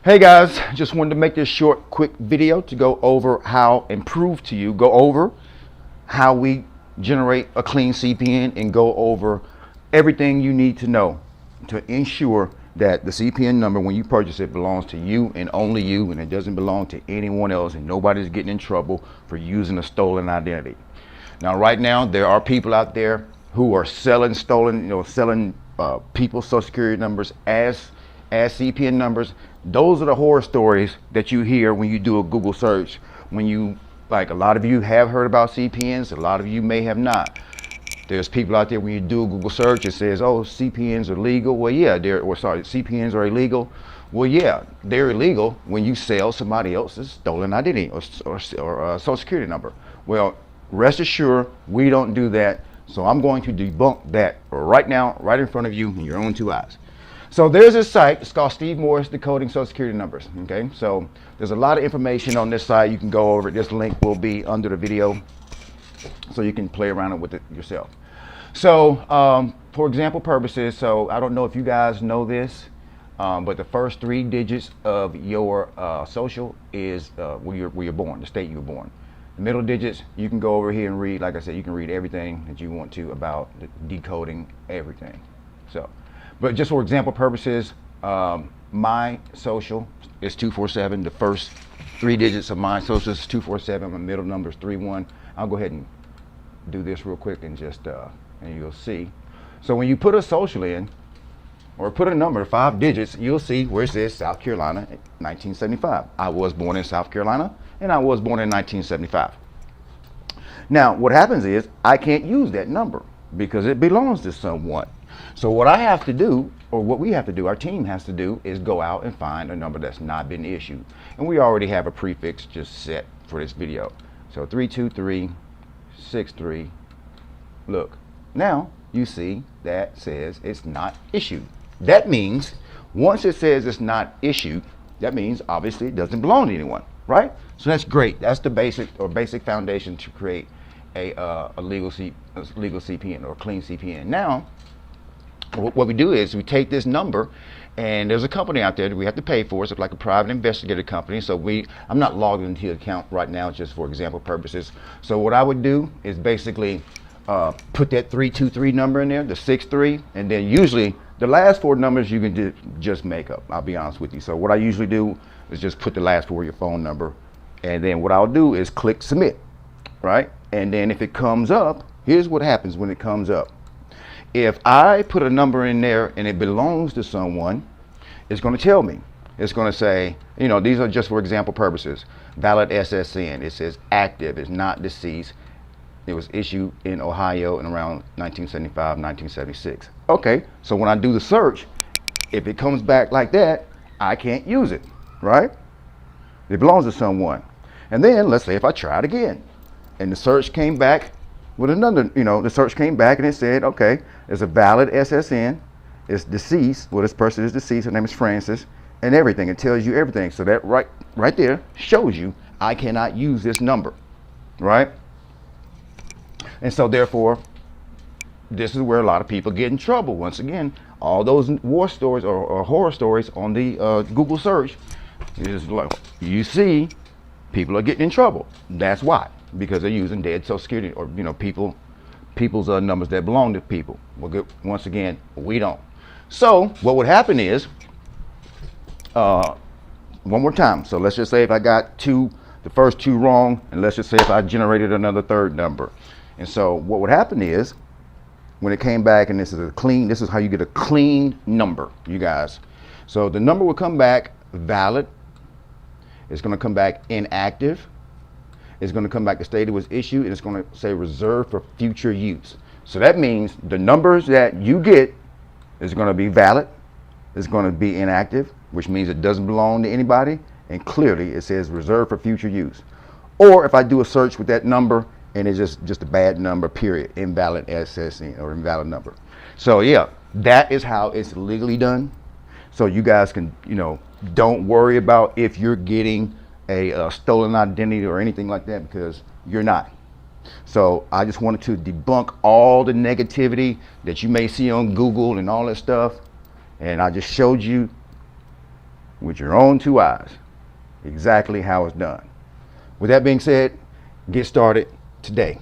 Hey guys, just wanted to make this short, quick video to go over how and prove to you, go over how we generate a clean CPN and go over everything you need to know to ensure that the CPN number, when you purchase it, belongs to you and only you, and it doesn't belong to anyone else, and nobody's getting in trouble for using a stolen identity. Now, right now, there are people out there who are selling people's social security numbers as CPN numbers. Those are the horror stories that you hear when you do a Google search. When you, like, a lot of you have heard about CPNs, a lot of you may have not. There's people out there, when you do a Google search, it says, oh, CPNs are legal. Well, yeah, CPNs are illegal. Well, yeah, they're illegal when you sell somebody else's stolen identity or social security number. Well, rest assured, we don't do that. So I'm going to debunk that right now, right in front of you, in your own two eyes. So there's this site, it's called Steve Morris Decoding Social Security Numbers, okay? So there's a lot of information on this site. You can go over it. This link will be under the video so you can play around with it yourself. So for example purposes, so I don't know if you guys know this, but the first 3 digits of your social is where you're born, the state you were born. The middle digits, you can go over here and read. Like I said, you can read everything that you want to about decoding everything. So, but just for example purposes, my social is 247. The first 3 digits of my social is 247. My middle number is 31. I'll go ahead and do this real quick and just and you'll see. So when you put a social in, or put a number, 5 digits, you'll see where it says South Carolina, 1975. I was born in South Carolina, and I was born in 1975. Now, what happens is I can't use that number because it belongs to someone. So what I have to do, or what we have to do, our team has to do, is go out and find a number that's not been issued. And we already have a prefix just set for this video. So 32363. Look, now you see that says it's not issued. That means once it says it's not issued, that means obviously it doesn't belong to anyone, right? So that's great. That's the basic foundation to create a legal CPN or clean CPN. Now, what we do is we take this number, and there's a company out there that we have to pay for. It's like a private investigator company. So I'm not logged into the account right now, just for example purposes. So what I would do is basically put that 323 number in there, the 63, and then usually the last 4 numbers you can just make up. I'll be honest with you. So what I usually do is just put the last 4 of your phone number, and then what I'll do is click submit, right? And then if it comes up, here's what happens when it comes up. If I put a number in there and it belongs to someone, it's going to tell me. It's going to say, you know, these are just for example purposes. Valid SSN. It says active. It's not deceased. It was issued in Ohio in around 1975, 1976. Okay, so when I do the search, if it comes back like that, I can't use it, right? It belongs to someone. And then let's say if I try it again, and the search came back with another, the search came back and it said, okay, it's a valid SSN, it's deceased. Well, this person is deceased. Her name is Francis, and everything. It tells you everything. So that right there shows you I cannot use this number, right? And so therefore, this is where a lot of people get in trouble. Once again, all those war stories or horror stories on the Google search is like, you see, people are getting in trouble. That's why, because they're using dead Social Security or people's numbers that belong to people. Well, once again, we don't. So what would happen is, one more time. So let's just say if I got the first 2 wrong, and let's just say if I generated another 3rd number. And so what would happen is, when it came back, and this is how you get a clean number, you guys. So the number will come back valid. It's going to come back inactive. It's going to come back the state it was issued, and it's going to say reserved for future use. So that means the numbers that you get is going to be valid. It's going to be inactive, which means it doesn't belong to anybody, and clearly it says reserved for future use. Or if I do a search with that number, and it's just a bad number, period, invalid SSN or invalid number. So yeah, that is how it's legally done. So you guys can, don't worry about if you're getting a stolen identity or anything like that, because you're not. So I just wanted to debunk all the negativity that you may see on Google and all that stuff. And I just showed you with your own two eyes exactly how it's done. With that being said, get started today.